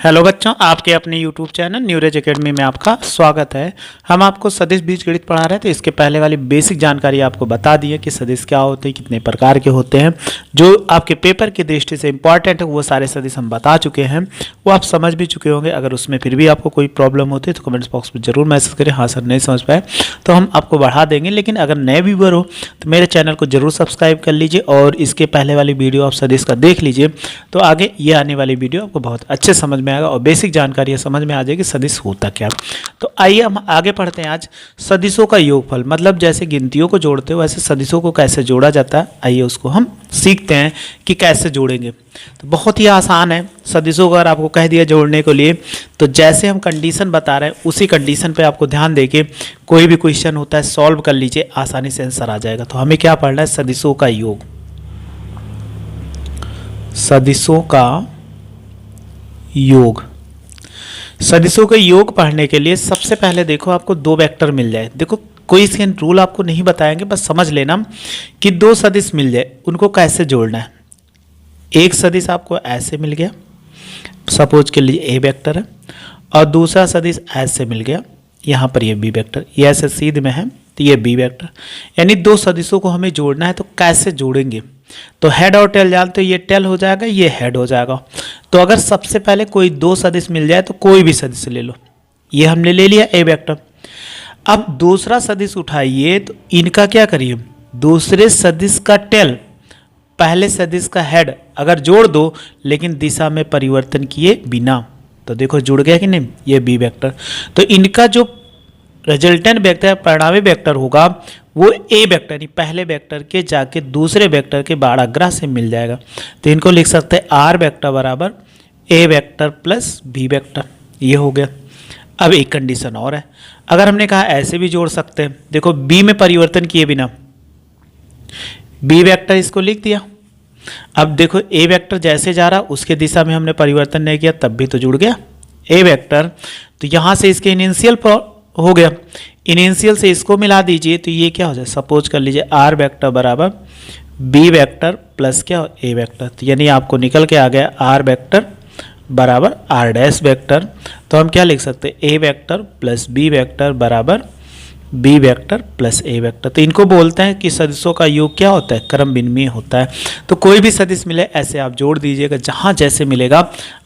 Hello बच्चों, आपके अपने YouTube चैनल न्यूरेज एकेडमी में आपका स्वागत है। हम आपको सदिश बीजगणित पढ़ा रहे थे। इसके पहले वाली बेसिक जानकारी आपको बता दी है कि सदिश क्या होते हैं, कितने प्रकार के होते हैं। जो आपके पेपर की दृष्टि से इंपॉर्टेंट है वो सारे सदिश हम बता चुके हैं, वो आप समझ भी चुके होंगे। अगर उसमें फिर भी आपको कोई प्रॉब्लम होती है तो कमेंट्स बॉक्स में जरूर मैसेज करें। हाँ सर, नहीं समझ पाए तो हम आपको बढ़ा देंगे। लेकिन अगर नए व्यूअर हो तो मेरे चैनल को जरूर सब्सक्राइब कर लीजिए और इसके पहले वाली वीडियो आप सदिश का देख लीजिए, तो आगे ये आने वाली वीडियो आपको बहुत अच्छे समझ में आएगा और बेसिक जानकारी समझ में आ जाएगी सदिश होता क्या। तो आइए हम आगे पढ़ते हैं। आज सदिशों का योगफल, मतलब जैसे गिनतियों को जोड़ते हो वैसे सदिशों को कैसे जोड़ा जाता है, आइए उसको हम सीखते हैं कि कैसे जोड़ेंगे। तो बहुत ही आसान है। सदिशों को अगर आपको कह दिया जोड़ने के लिए तो जैसे हम कंडीशन बता रहे हैं उसी कंडीशन पे आपको ध्यान देके कोई भी क्वेश्चन होता है सॉल्व कर लीजिए, आसानी से आंसर आ जाएगा। तो हमें क्या पढ़ना है? सदिशों का योग। सदिशों का योग। सदिशों के योग पढ़ने के लिए सबसे पहले देखो आपको दो वेक्टर मिल जाए। देखो कोई इसके रूल आपको नहीं बताएंगे, बस समझ लेना कि दो सदिश मिल जाए उनको कैसे जोड़ना है। एक सदिश आपको ऐसे मिल गया, सपोज के लिए ए वेक्टर है, और दूसरा सदिश ऐसे मिल गया, यहाँ पर ये बी वेक्टर, ये ऐसे सीध में है तो ये बी वेक्टर। यानी दो सदिशों को हमें जोड़ना है तो कैसे जोड़ेंगे? तो हेड और टेल जानते हो, ये टेल हो जाएगा, ये हेड हो जाएगा। तो अगर सबसे पहले कोई दो सदिश मिल जाए तो कोई भी सदिश ले लो। ये हमने ले लिया ए वेक्टर। अब दूसरा सदिश उठाइए तो इनका क्या करिए? दूसरे सदिश का टेल पहले सदिश का हेड अगर जोड़ दो लेकिन दिशा में परिवर्तन किए बिना, तो देखो जुड़ गया कि नहीं, ये बी वेक्टर। तो इनका जो रिजल्टेंट वेक्टर परिणामी वेक्टर होगा वो ए वेक्टर यानी पहले वेक्टर के जाके दूसरे वेक्टर के बाड़ाग्रह से मिल जाएगा। तो इनको लिख सकते हैं आर वेक्टर बराबर ए वेक्टर प्लस बी वेक्टर। ये हो गया। अब एक कंडीशन और है, अगर हमने कहा ऐसे भी जोड़ सकते हैं। देखो बी में परिवर्तन किए बिना बी वेक्टर इसको लिख दिया। अब देखो ए वेक्टर जैसे जा रहा उसके दिशा में हमने परिवर्तन नहीं किया तब भी तो जुड़ गया ए वेक्टर। तो यहाँ से इसके इनिशियल हो गया, इनिशियल से इसको मिला दीजिए तो ये क्या हो जाए? सपोज कर लीजिए आर वेक्टर बराबर बी वेक्टर प्लस क्या ए वेक्टर। तो यानी आपको निकल के आ गया आर वेक्टर बराबर आर डैश वेक्टर। तो हम क्या लिख सकते हैं? ए वेक्टर प्लस बी वेक्टर बराबर बी वेक्टर प्लस ए वेक्टर। तो इनको बोलते हैं कि सदिशों का योग क्या होता है? क्रम विनिमय होता है। तो कोई भी सदिश मिले ऐसे आप जोड़ दीजिएगा, जहाँ जैसे मिलेगा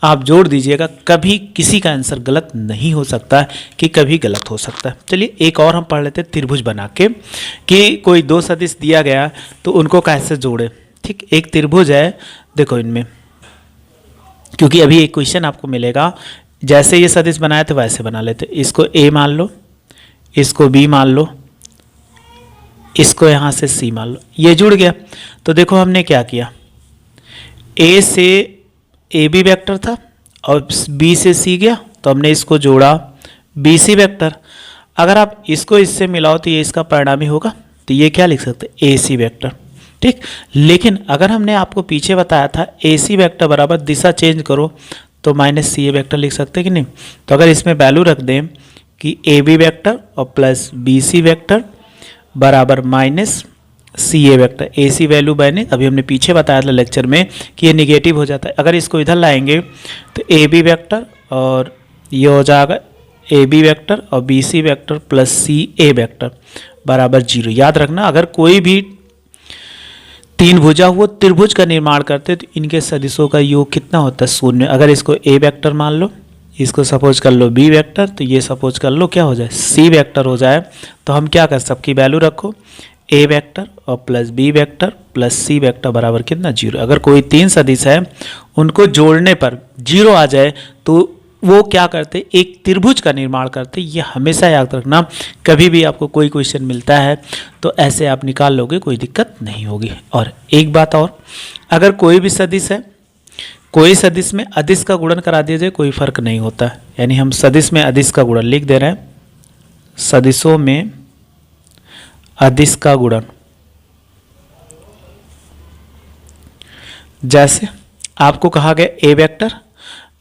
आप जोड़ दीजिएगा। कभी किसी का आंसर गलत नहीं हो सकता है कि कभी गलत हो सकता है। चलिए एक और हम पढ़ लेते हैं त्रिभुज बना के, कि कोई दो सदिश दिया गया तो उनको कैसे जोड़े। ठीक, एक त्रिभुज है, देखो इनमें, क्योंकि अभी एक क्वेश्चन आपको मिलेगा जैसे ये सदिश बनाया तो वैसे बना लेते। इसको ए मान लो, इसको बी मान लो, इसको यहाँ से सी मान लो, ये जुड़ गया। तो देखो हमने क्या किया, ए से ए बी वेक्टर था और बी से सी गया तो हमने इसको जोड़ा बी सी वेक्टर। अगर आप इसको इससे मिलाओ तो ये इसका परिणामी होगा, तो ये क्या लिख सकते? ए सी वेक्टर। ठीक, लेकिन अगर हमने आपको पीछे बताया था ए सी वेक्टर बराबर दिशा चेंज करो तो माइनस सी ए वेक्टर लिख सकते कि नहीं? तो अगर इसमें वैल्यू रख दें कि ए बी वैक्टर और प्लस बी सी वैक्टर बराबर माइनस सी ए वैक्टर। ए सी वैल्यू मैंने अभी हमने पीछे बताया था लेक्चर में कि ये निगेटिव हो जाता है। अगर इसको इधर लाएंगे तो ए बी वैक्टर और ये हो जाएगा ए बी वैक्टर और बी सी वैक्टर प्लस सी ए वैक्टर बराबर 0। याद रखना, अगर कोई भी तीन भुजा हुआ त्रिभुज का निर्माण करते तो इनके सदिशों का योग कितना होता है? 0। अगर इसको ए वैक्टर मान लो, इसको सपोज कर लो बी वेक्टर, तो ये सपोज कर लो क्या हो जाए? सी वेक्टर हो जाए। तो हम क्या कर, सबकी वैल्यू रखो ए वेक्टर और plus B vector plus C vector बराबर कितना? 0। अगर कोई तीन सदिश है उनको जोड़ने पर 0 आ जाए तो वो क्या करते? एक त्रिभुज का निर्माण करते। ये हमेशा याद रखना, कभी भी आपको कोई क्वेश्चन मिलता है तो ऐसे आप निकाल लोगे, कोई दिक्कत नहीं होगी। और एक बात और, अगर कोई भी सदिश है, कोई सदिश में अदिश का गुणन करा दिया जाए कोई फर्क नहीं होता है। यानी हम सदिश में अदिश का गुणन लिख दे रहे हैं, सदिशों में अदिश का गुणन। जैसे आपको कहा गया ए वेक्टर,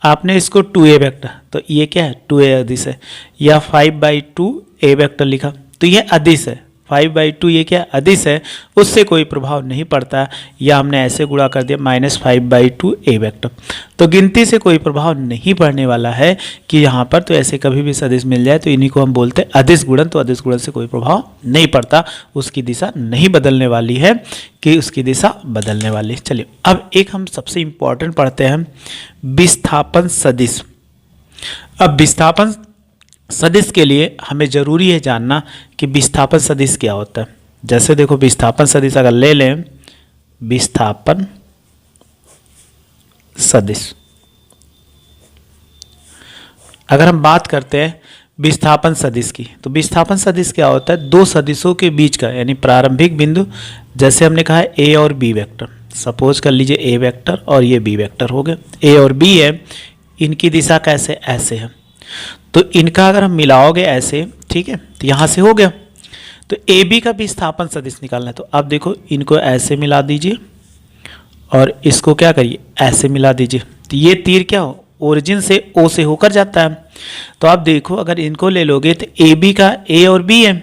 आपने इसको 2a वेक्टर, तो ये क्या है? 2a अदिश है, या 5/2 ए वेक्टर लिखा तो ये अदिश है। 5/2 ये क्या अदिश है, उससे कोई प्रभाव नहीं पड़ता, या हमने ऐसे गुणा कर दिया -5/2 ए वेक्टर। तो गिनती से कोई प्रभाव नहीं पड़ने वाला है कि यहाँ पर, तो ऐसे कभी भी सदिश मिल जाए तो इन्हीं को हम बोलते हैं अदिश गुणन। तो अदिश गुणन से कोई प्रभाव नहीं पड़ता, उसकी दिशा नहीं बदलने वाली है कि उसकी दिशा बदलने वाली है। चलिए अब एक हम सबसे इंपॉर्टेंट पढ़ते हैं विस्थापन सदिश। अब विस्थापन सदिश के लिए हमें जरूरी है जानना कि विस्थापन सदिश क्या होता है। जैसे देखो विस्थापन सदिश अगर ले लें, विस्थापन सदिश अगर हम बात करते हैं विस्थापन सदिश की, तो विस्थापन सदिश क्या होता है, दो सदिशों के बीच का यानी प्रारंभिक बिंदु, जैसे हमने कहा है ए और बी वेक्टर, सपोज कर लीजिए ए वेक्टर और ये बी वेक्टर हो गए, ए और बी है, इनकी दिशा कैसे ऐसे है, तो इनका अगर हम मिलाओगे ऐसे, ठीक है, तो यहाँ से हो गया। तो ए बी का विस्थापन सदिश निकालना है, तो अब देखो इनको ऐसे मिला दीजिए और इसको क्या करिए ऐसे मिला दीजिए, तो ये तीर क्या हो ओरिजिन से ओ से होकर जाता है। तो आप देखो अगर इनको ले लोगे तो ए बी का ए और बी है,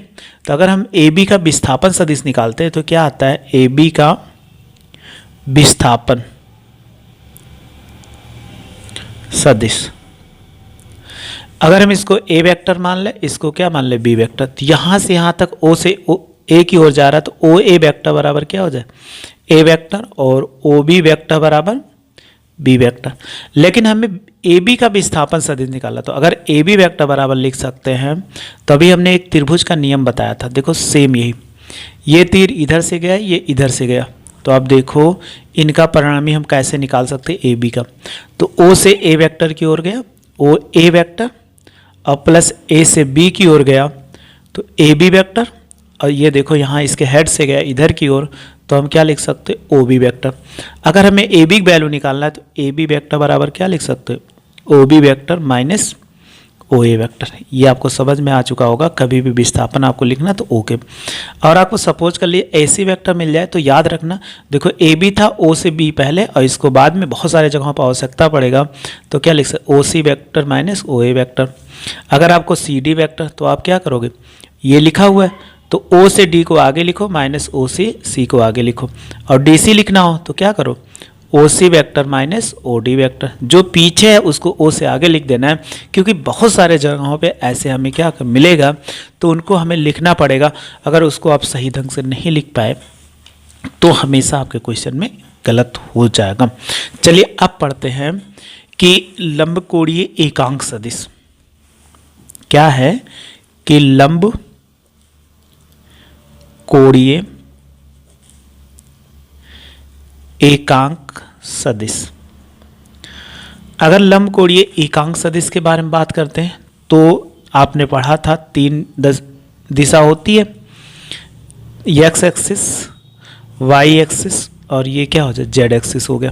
तो अगर हम ए बी का विस्थापन सदिश निकालते हैं तो क्या आता है, ए बी का विस्थापन सदिश। अगर हम इसको ए वेक्टर मान ले, इसको क्या मान ले बी वेक्टर, तो यहाँ से यहाँ तक ओ से ए की ओर जा रहा है, तो ओ ए वेक्टर बराबर क्या हो जाए ए वेक्टर, और ओ बी वेक्टर बराबर बी वेक्टर। लेकिन हमें ए बी का विस्थापन सदिश निकाला, तो अगर ए बी वेक्टर बराबर लिख सकते हैं, तभी हमने एक त्रिभुज का नियम बताया था, देखो सेम यही, ये तीर इधर से गया, ये इधर से गया, तो अब देखो इनका परिणामी हम कैसे निकाल सकते हैं ए बी का, तो ओ से ए वेक्टर की ओर गया ओ ए वेक्टर, और प्लस ए से बी की ओर गया तो ए बी वेक्टर, और ये देखो यहाँ इसके हेड से गया इधर की ओर, तो हम क्या लिख सकते हैं ओ बी वेक्टर। अगर हमें ए बी वैल्यू निकालना है तो ए बी वेक्टर बराबर क्या लिख सकते हैं ओ बी वेक्टर माइनस ओ ए वेक्टर। ये आपको समझ में आ चुका होगा, कभी भी विस्थापन आपको लिखना तो ओके। और आपको सपोज कर लिए ऐसी वेक्टर मिल जाए तो याद रखना, देखो ए बी था ओ से बी पहले, और इसको बाद में बहुत सारे जगहों पर आवश्यकता पड़ेगा, तो क्या लिख सकते ओ सी वेक्टर माइनस ओ ए वेक्टर। अगर आपको सी डी वेक्टर, तो आप क्या करोगे, ये लिखा हुआ है तो ओ से डी को आगे लिखो माइनस ओ से सी को आगे लिखो, और डी सी लिखना हो तो क्या करो O C vector minus O D vector, जो पीछे है उसको ओ से आगे लिख देना है, क्योंकि बहुत सारे जगहों पे ऐसे हमें क्या मिलेगा तो उनको हमें लिखना पड़ेगा। अगर उसको आप सही ढंग से नहीं लिख पाए तो हमेशा आपके क्वेश्चन में गलत हो जाएगा। चलिए अब पढ़ते हैं कि लंबकोणीय एकांक सदिश क्या है, कि लंब कोणीय एकांक सदिश। अगर लंबकोणीय एकांक सदिश के बारे में बात करते हैं तो आपने पढ़ा था 3 दिशा होती है, एक्स एक्सिस, वाई एक्सिस, और ये क्या हो जाए जेड एक्सिस हो गया।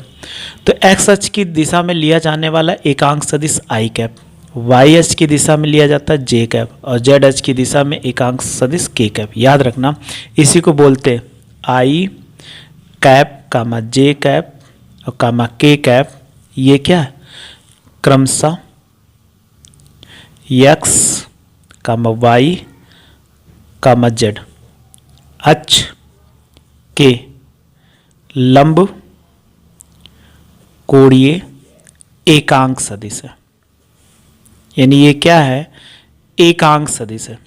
तो एक्स अक्ष की दिशा में लिया जाने वाला एकांक सदिश आई कैप, वाई अक्ष की दिशा में लिया जाता है जे कैप, और जेड अक्ष की दिशा में एकांक सदिश के कैप। याद रखना इसी को बोलते हैं आई कैप कामा जे कैप और कामा के कैप। ये क्या है क्रमशः एक्स कामा वाई कामा जेड अक्ष के लंब कोणीय एकांक सदिश है। यानी ये क्या है एकांक सदिश है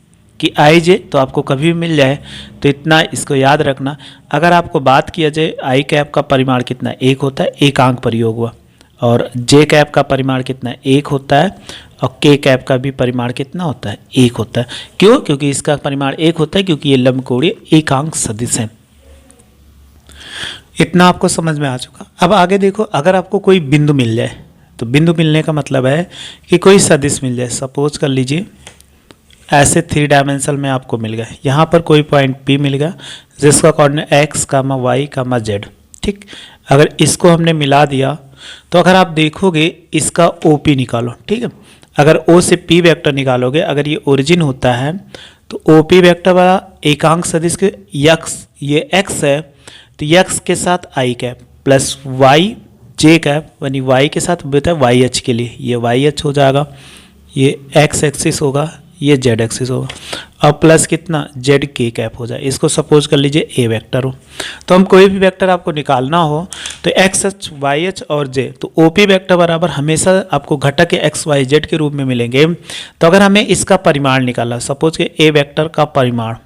कि आई जे तो आपको कभी भी मिल जाए तो इतना इसको याद रखना। अगर आपको बात किया जाए आई कैप का परिमाण कितना एक होता है, एकांक प्रयोग हुआ, और जे कैप का परिमाण कितना एक होता है, और के कैप का भी परिमाण कितना होता है एक होता है। क्यों? क्योंकि इसका परिमाण एक होता है, क्योंकि ये लंबकोणीय एकांक सदिश है। इतना आपको समझ में आ चुका। अब आगे देखो, अगर आपको कोई बिंदु मिल जाए, तो बिंदु मिलने का मतलब है कि कोई सदिश मिल जाए। सपोज कर लीजिए ऐसे 3 डायमेंशन में आपको मिल गया, यहाँ पर कोई पॉइंट P मिल गया जिसका कोऑर्डिनेट x कामा y कामा z, ठीक। अगर इसको हमने मिला दिया तो अगर आप देखोगे इसका OP निकालो, ठीक है। अगर O से P वेक्टर निकालोगे, अगर ये ओरिजिन होता है तो OP वेक्टर वाला एकांक सदिश के ये x है तो x के साथ i cap plus y j cap, यानी y के साथ बेटा y अक्ष के लिए ये y अक्ष हो जाएगा, ये x एक्सिस होगा, ये जेड एक्सिस होगा, और प्लस कितना जेड के कैप हो जाए। इसको सपोज कर लीजिए ए वेक्टर हो। तो हम कोई भी वेक्टर आपको निकालना हो तो एक्स एच वाई एच और जे, तो ओ पी वेक्टर बराबर हमेशा आपको घटक एक्स वाई जेड के रूप में मिलेंगे। तो अगर हमें इसका परिमाण निकालना, सपोज के ए वेक्टर का परिमाण,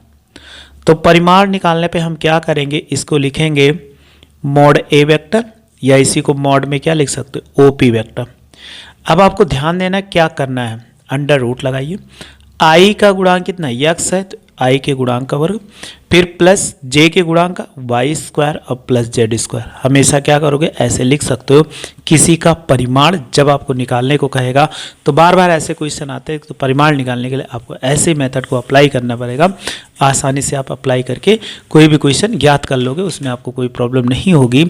तो परिमाण निकालने पे हम क्या करेंगे, इसको लिखेंगे मॉड ए वेक्टर, या इसी को मॉड में क्या लिख सकते हो, ओ पी वेक्टर। अब आपको ध्यान देना क्या करना है, अंडर रूट लगाइए। आई का गुणांक कितना यक्स है, तो आई के गुणांक का वर्ग, फिर प्लस जे के गुणांक का वाई स्क्वायर और प्लस जेड स्क्वायर। हमेशा क्या करोगे, ऐसे लिख सकते हो। किसी का परिमाण जब आपको निकालने को कहेगा तो बार बार ऐसे क्वेश्चन आते हैं, तो परिमाण निकालने के लिए आपको ऐसे मेथड को अप्लाई करना पड़ेगा। आसानी से आप अप्लाई करके कोई भी क्वेश्चन ज्ञात कर लोगे, उसमें आपको कोई प्रॉब्लम नहीं होगी।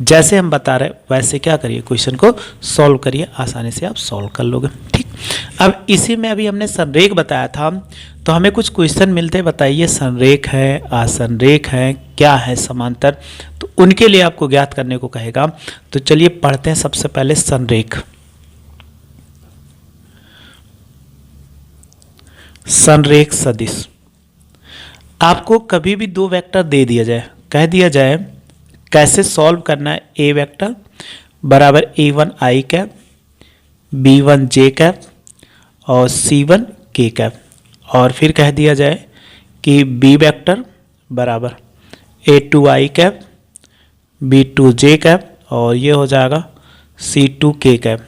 जैसे हम बता रहे वैसे क्या करिए, क्वेश्चन को सॉल्व करिए, आसानी से आप सॉल्व कर लोगे। ठीक, अब इसी में अभी हमने संरेख बताया था, तो हमें कुछ क्वेश्चन मिलते हैं, बताइए संरेख है, असंरेख है, क्या है समांतर, तो उनके लिए आपको ज्ञात करने को कहेगा। तो चलिए पढ़ते हैं सबसे पहले संरेख। संरेख सदिश, आपको कभी भी दो वेक्टर दे दिया जाए, कह दिया जाए कैसे सॉल्व करना है, ए वेक्टर बराबर a1 आई कैप, b1 जे कैप और c1 के कैप, और फिर कह दिया जाए कि b वेक्टर बराबर a2 आई कैप, b2 जे कैप और ये हो जाएगा c2 के कैप।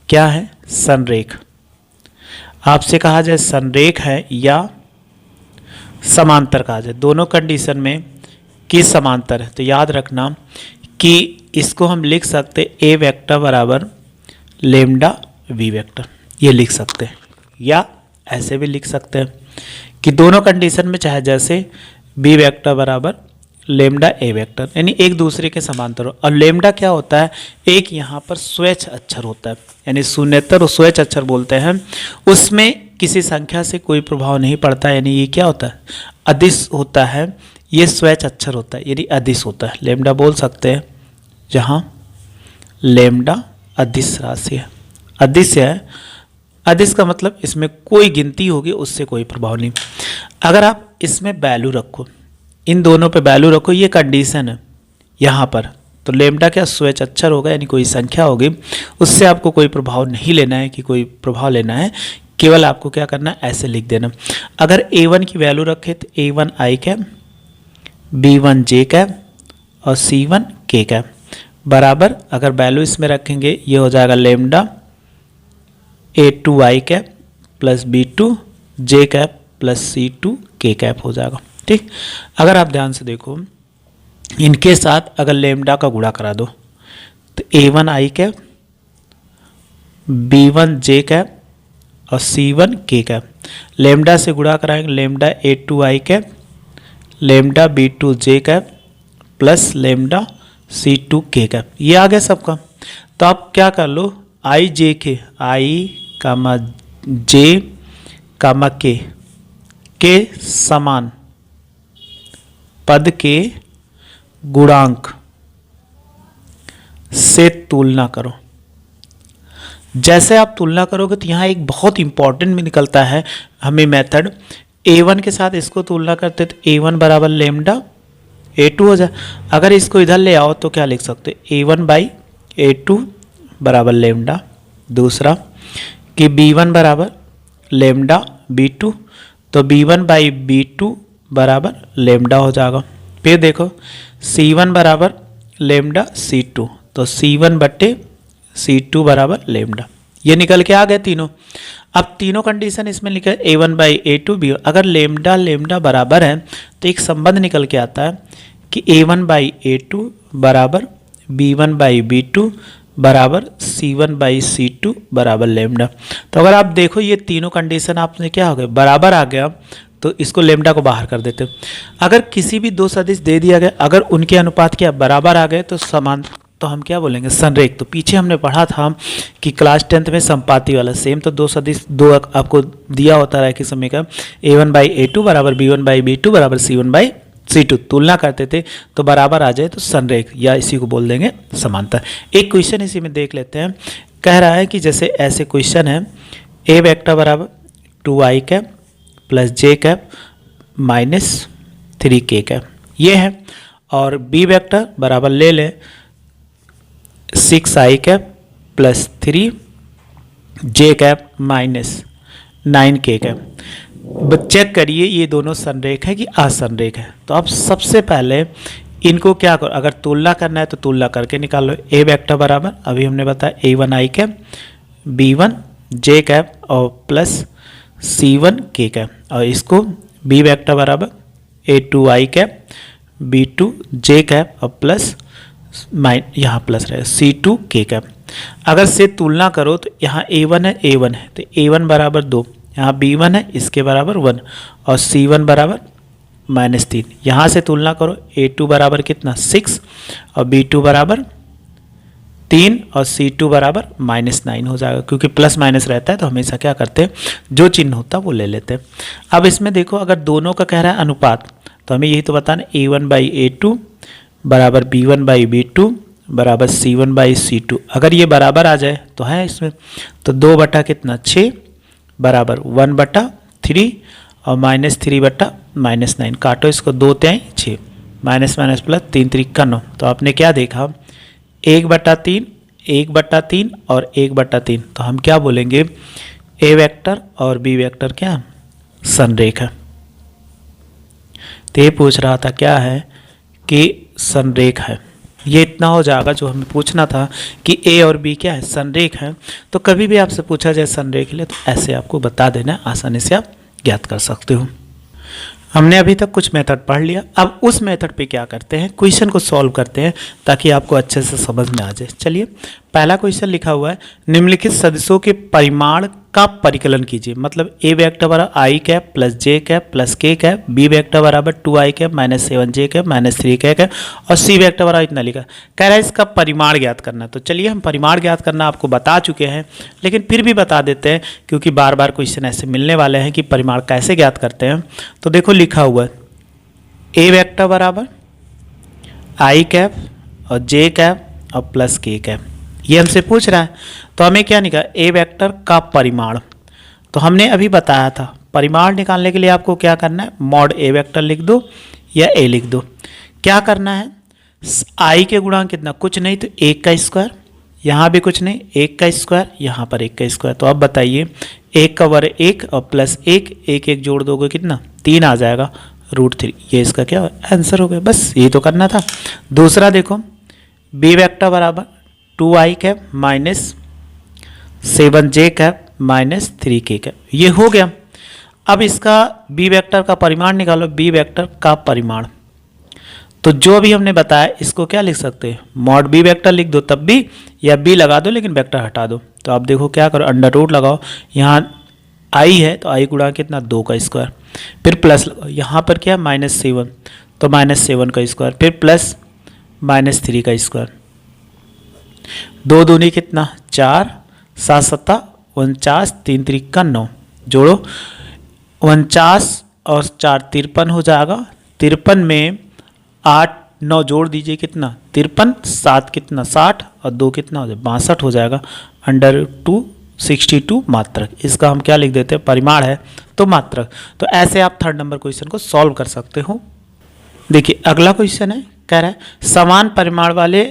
क्या है, संरेख। आपसे कहा जाए संरेख है या समांतर कहा जाए, दोनों कंडीशन में किस समांतर है, तो याद रखना कि इसको हम लिख सकते ए वेक्टर बराबर लेमडा वी वेक्टर, ये लिख सकते हैं, या ऐसे भी लिख सकते हैं कि दोनों कंडीशन में चाहे जैसे बी वेक्टर बराबर लेमडा ए वेक्टर, यानी एक दूसरे के समांतर हो। और लेमडा क्या होता है, एक यहाँ पर स्वेच्छ अक्षर होता है, यानी शून्येतर और स्वेच्छ अक्षर बोलते हैं, उसमें किसी संख्या से कोई प्रभाव नहीं पड़ता, यानी ये क्या होता है, अदिश होता है, ये स्वेच्छ अक्षर होता है, यानी अदिश होता है। लेमडा बोल सकते हैं जहाँ लेमडा अदिश राशि है, अदिश है, अदिश का मतलब इसमें कोई गिनती होगी उससे कोई प्रभाव नहीं। अगर आप इसमें वैल्यू रखो, इन दोनों पे वैल्यू रखो, ये कंडीशन है यहाँ पर, तो लेमडा क्या स्वेच्छ अक्षर होगा, यानी कोई संख्या होगी, उससे आपको कोई प्रभाव नहीं लेना है कि कोई प्रभाव लेना है, केवल आपको क्या करना है, ऐसे लिख देना। अगर a1 की वैल्यू रखे तो a1 आई कैप, b1 जे कैप और c1 के कैप बराबर, अगर वैल्यू इसमें रखेंगे ये हो जाएगा लेमडा a2 आई कैप प्लस b2 जे कैप प्लस c2 के कैप हो जाएगा। ठीक, अगर आप ध्यान से देखो, इनके साथ अगर लेमडा का गुणा करा दो तो a1 आई कैप, b1 जे कैप और c1 के कैप, लेमडा से गुणा कराएंगे लेमडा a2 आई कैप, लेमडा b2 जे कैप प्लस लेमडा c2 के कैप, ये आ गया सबका। तो आप क्या कर लो, आई जे के, आई कामा जे कामा के समान पद के गुणांक से तुलना करो। जैसे आप तुलना करोगे तो यहाँ एक बहुत इंपॉर्टेंट में निकलता है हमें मेथड, a1 के साथ इसको तुलना करते तो a1 बराबर लेमडा a2 हो जाए। अगर इसको इधर ले आओ तो क्या लिख सकते, a1 बाई a2 बराबर लेमडा। दूसरा कि b1 बराबर लेमडा b2, तो b1 बाई b2 बराबर लेमडा हो जाएगा। फिर देखो c1 बराबर लेमडा c2, तो c1 बट्टे c2 बराबर लेमडा, ये निकल के आ गए तीनों। अब तीनों कंडीशन इसमें लिखा है a1 बाई a2 b, अगर लेमडा लेमडा बराबर है तो एक संबंध निकल के आता है कि a1 बाई a2 बराबर b1 बाई b2 बराबर c1 बाई c2 बराबर लेमडा। तो अगर आप देखो ये तीनों कंडीशन आपने क्या हो गए, बराबर आ गया, तो इसको लेमडा को बाहर कर देते। अगर किसी भी दो सदिश दे दिया गया, अगर उनके अनुपात क्या बराबर आ गए तो समान, तो हम क्या बोलेंगे, संरेख। तो पीछे हमने पढ़ा था कि क्लास 10th में संपाति वाला सेम, तो दो सदिश दो आपको दिया होता है कि समय का a1 बाई a2 बराबर b1 बाई b2 बराबर c1 बाई c2, तुलना करते थे तो बराबर आ जाए तो संरेख, या इसी को बोल देंगे समांतर। एक क्वेश्चन इसी में देख लेते हैं, कह रहा है कि जैसे ऐसे क्वेश्चन है, a वेक्टर बराबर 2i cap plus j cap minus 3k cap, ये है। और बी वेक्टर बराबर ले लें 6i cap plus 3j cap minus 9k cap. Check करिए ये दोनों संरेख है कि असंरेख है। तो अब सबसे पहले इनको क्या करो, अगर तुलना करना है तो तुलना करके निकाल लो। ए वेक्टर बराबर अभी हमने बताया a1i cap b1 j cap और प्लस c1k कैप, और इसको बी वेक्टर बराबर a2i cap b2 j cap और प्लस यहाँ प्लस रहेगा c2k कैप। अगर से तुलना करो तो यहाँ a1 है a1 है तो a1 बराबर 2, यहाँ b1 है इसके बराबर 1 और c1 बराबर -3। यहाँ से तुलना करो a2 बराबर कितना 6 और b2 बराबर 3 और c2 बराबर -9 हो जाएगा, क्योंकि प्लस माइनस रहता है तो हमेशा क्या करते हैं जो चिन्ह होता है वो ले लेते हैं। अब इसमें देखो अगर दोनों का कह रहा है अनुपात तो हमें यही तो बताना a1/a2 बराबर b1/b2 बराबर c1/c2। अगर ये बराबर आ जाए तो है इसमें, तो 2 बटा कितना 6 बराबर 1/3 और -3/-9। काटो इसको, 2 3 6 माइनस माइनस प्लस 3 3 का 9। तो आपने क्या देखा 1/3 1/3 और 1/3। तो हम क्या बोलेंगे ए वेक्टर और बी वेक्टर क्या संरेख है। तो ये पूछ रहा था क्या है कि संरेख है। ये इतना हो जाएगा जो हमें पूछना था कि ए और बी क्या है संरेख है। तो कभी भी आपसे पूछा जाए संरेख के लिए तो ऐसे आपको बता देना, आसानी से आप ज्ञात कर सकते हो। हमने अभी तक कुछ मेथड पढ़ लिया, अब उस मेथड पे क्या करते हैं क्वेश्चन को सॉल्व करते हैं ताकि आपको अच्छे से समझ में आ जाए। चलिए पहला क्वेश्चन लिखा हुआ है निम्नलिखित सदिशों के परिमाण का परिकलन कीजिए। मतलब ए वेक्टर बराबर आई cap plus j cap plus के कैप, बी वेक्टर बराबर 2i cap minus 7j cap minus 3k cap और सी वेक्टर बराबर इतना लिखा। कह रहा है इसका परिमाण ज्ञात करना। तो चलिए हम परिमाण ज्ञात करना आपको बता चुके हैं, लेकिन फिर भी बता देते हैं क्योंकि बार बार क्वेश्चन ऐसे मिलने वाले हैं कि परिमाण कैसे ज्ञात करते हैं। तो देखो लिखा हुआ है ए वेक्टर बराबर आई कैप और जे कैप और प्लस के कैप, ये हमसे पूछ रहा है। तो हमें क्या निकाला ए वेक्टर का परिमाण। तो हमने अभी बताया था परिमाण निकालने के लिए आपको क्या करना है मॉड ए वेक्टर लिख दो या ए लिख दो। क्या करना है आई के गुणांक कितना कुछ नहीं तो 1 का स्क्वायर, यहाँ भी कुछ नहीं 1 का स्क्वायर, यहाँ पर 1 का स्क्वायर। तो अब बताइए 1 का वर्ग 1 और प्लस 1 1 1 जोड़ दोगे कितना 3 आ जाएगा √3। ये इसका क्या आंसर हो गया, बस ये तो करना था। दूसरा देखो बी वेक्टर बराबर 2i cap minus 7j cap minus 3k cap, ये हो गया। अब इसका बी वेक्टर का परिमाण निकालो, बी वेक्टर का परिमाण। तो जो भी हमने बताया इसको क्या लिख सकते हैं मॉड बी वेक्टर लिख दो तब भी, या बी लगा दो लेकिन वेक्टर हटा दो। तो आप देखो क्या करो अंडर रूट लगाओ, यहाँ आई है तो आई गुणा कितना 2 का स्क्वायर, फिर प्लस लगाओ, यहाँ पर क्या -7 तो -7 का स्क्वायर, फिर प्लस -3 का स्क्वायर, 2 दूनी कितना 4 7 7 49 3 3 का 9, जोड़ो 49 और 4 53 हो जाएगा। 53 में 8 9 जोड़ दीजिए कितना 53, 7 कितना 60 और 2 कितना हो जाएगा 62 हो जाएगा √2 62 मात्रक। इसका हम क्या लिख देते हैं परिमाण है तो मात्रक। तो ऐसे आप 3rd नंबर क्वेश्चन को सॉल्व कर सकते हो। देखिए अगला क्वेश्चन है कह रहा है समान परिमाण वाले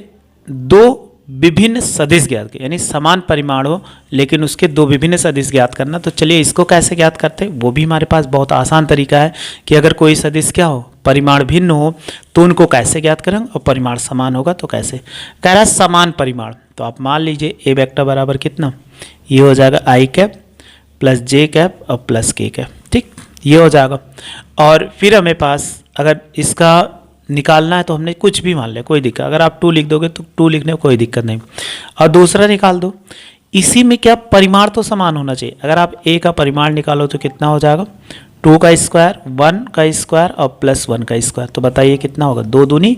2 विभिन्न सदिश ज्ञात कर, यानी समान परिमाण हो लेकिन उसके 2 विभिन्न सदिश ज्ञात करना। तो चलिए इसको कैसे ज्ञात करते हैं, वो भी हमारे पास बहुत आसान तरीका है कि अगर कोई सदिश क्या हो परिमाण भिन्न हो तो उनको कैसे ज्ञात करेंगे और परिमाण समान होगा तो कैसे। कह रहा है समान परिमाण, तो आप मान लीजिए ए वेक्टर बराबर कितना ये हो जाएगा आई कैप प्लस जे कैप और प्लस के कैप, ठीक ये हो जाएगा। और फिर हमें पास अगर इसका निकालना है तो हमने कुछ भी मान लिया कोई दिक्कत, अगर आप 2 लिख दोगे तो 2 लिखने में कोई दिक्कत नहीं। और दूसरा निकाल दो, इसी में क्या परिमाण तो समान होना चाहिए। अगर आप ए का परिमाण निकालो तो कितना हो जाएगा 2 का स्क्वायर 1 का स्क्वायर और प्लस 1 का स्क्वायर। तो बताइए कितना होगा 2 दूनी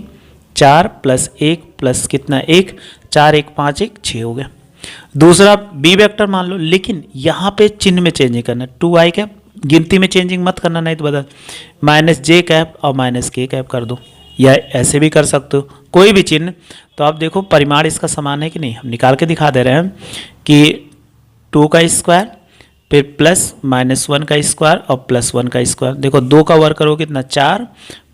4 प्लस 1 प्लस कितना 1 4 1 5 1 6 हो गया। दूसरा बी वेक्टर मान लो, लेकिन यहाँ पे चिन्ह में चेंजिंग करना 2i कैप, गिनती में चेंजिंग मत करना नहीं तो बदल -j कैप और -k कैप कर दो, या ऐसे भी कर सकते हो कोई भी चिन्ह। तो आप देखो परिमाण इसका समान है कि नहीं, हम निकाल के दिखा दे रहे हैं कि 2 का स्क्वायर फिर प्लस -1 का स्क्वायर और +1 का स्क्वायर। देखो 2 का वर्ग करो कितना 4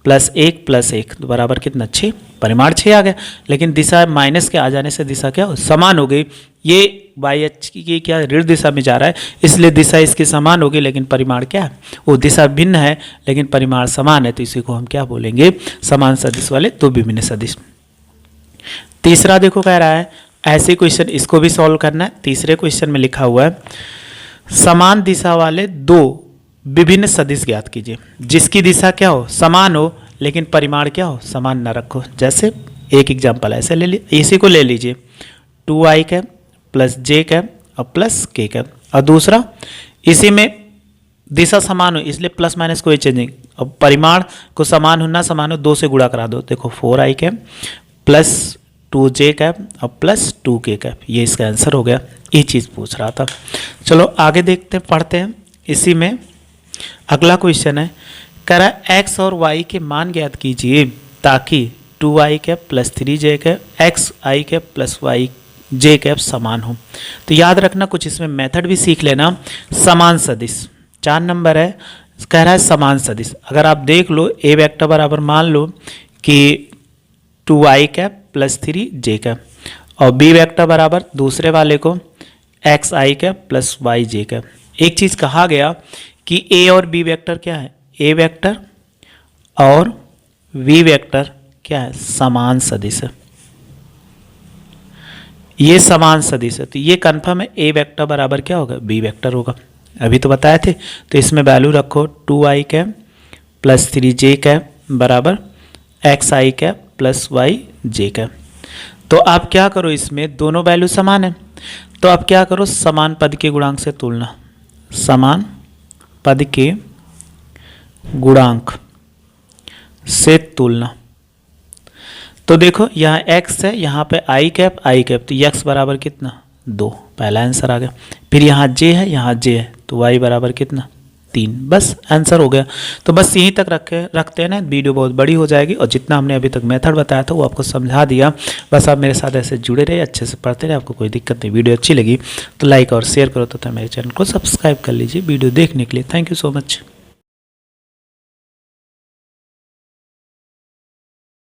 +1 +1 तो बराबर कितना 6। परिमाण 6 आ गया, लेकिन दिशा माइनस के आ जाने से दिशा क्या हो समान हो गई। ये बाई अक्ष की क्या ऋण दिशा में जा रहा है, इसलिए दिशा इसकी समान होगी, लेकिन परिमाण क्या है, वो दिशा भिन्न है लेकिन परिमाण समान है, तो इसी को हम क्या बोलेंगे, समान सदिश वाले दो विभिन्न सदिश। तीसरा देखो कह रहा है ऐसे क्वेश्चन, इसको भी सॉल्व करना है। तीसरे क्वेश्चन में लिखा हुआ है समान दिशा वाले दो विभिन्न सदिश ज्ञात कीजिए, जिसकी दिशा क्या हो समान हो लेकिन परिमाण क्या हो समान न रखो। जैसे एक एग्जांपल ऐसे ले लीजिए, इसी को ले लीजिए 2i cap plus j cap और प्लस k कैप, और दूसरा इसी में दिशा समान हो इसलिए प्लस माइनस कोई चेंज नहीं, अब परिमाण को समान होना समान हो 2 से गुणा करा दो। देखो 4i cap plus 2j cap और प्लस 2k कैप, ये इसका आंसर हो गया। ये चीज़ पूछ रहा था। चलो आगे देखते हैं, पढ़ते हैं। इसी में अगला क्वेश्चन है, कह रहा है x और y के मान ज्ञात कीजिए ताकि 2i cap plus 3j cap x i cap plus y j cap समान हो। तो याद रखना कुछ इसमें मेथड भी सीख लेना। समान सदिश 4 नंबर है, कह रहा है समान सदिश। अगर आप देख लो ए वेक्टर बराबर मान लो कि 2i cap plus 3j cap और बी वेक्टर बराबर दूसरे वाले को x i cap plus y j cap. एक चीज़ कहा गया कि ए और बी वेक्टर क्या है, ए वेक्टर और वी वेक्टर क्या है समान सदिश है, ये समान सदिश है। तो ये कन्फर्म है ए वेक्टर बराबर क्या होगा बी वेक्टर होगा, अभी तो बताए थे। तो इसमें वैल्यू रखो 2i cap plus 3j cap बराबर x i cap plus y j cap. तो आप क्या करो, इसमें दोनों वैल्यू समान है, तो आप क्या करो समान पद के गुणांक से तुलना, समान पद के गुणांक से तुलना। तो देखो यहाँ x है, यहाँ पे i कैप तो x बराबर कितना 2, पहला आंसर आ गया। फिर यहाँ j है, यहाँ j है, तो y बराबर कितना 3, बस आंसर हो गया। तो बस यहीं तक रखते हैं ना, वीडियो बहुत बड़ी हो जाएगी और जितना हमने अभी तक मेथड बताया था वो आपको समझा दिया। बस आप मेरे साथ ऐसे जुड़े रहे, अच्छे से पढ़ते रहे, आपको कोई दिक्कत नहीं। वीडियो अच्छी लगी तो लाइक और शेयर करो तथा मेरे चैनल को सब्सक्राइब कर लीजिए। वीडियो देखने के लिए थैंक यू सो मच।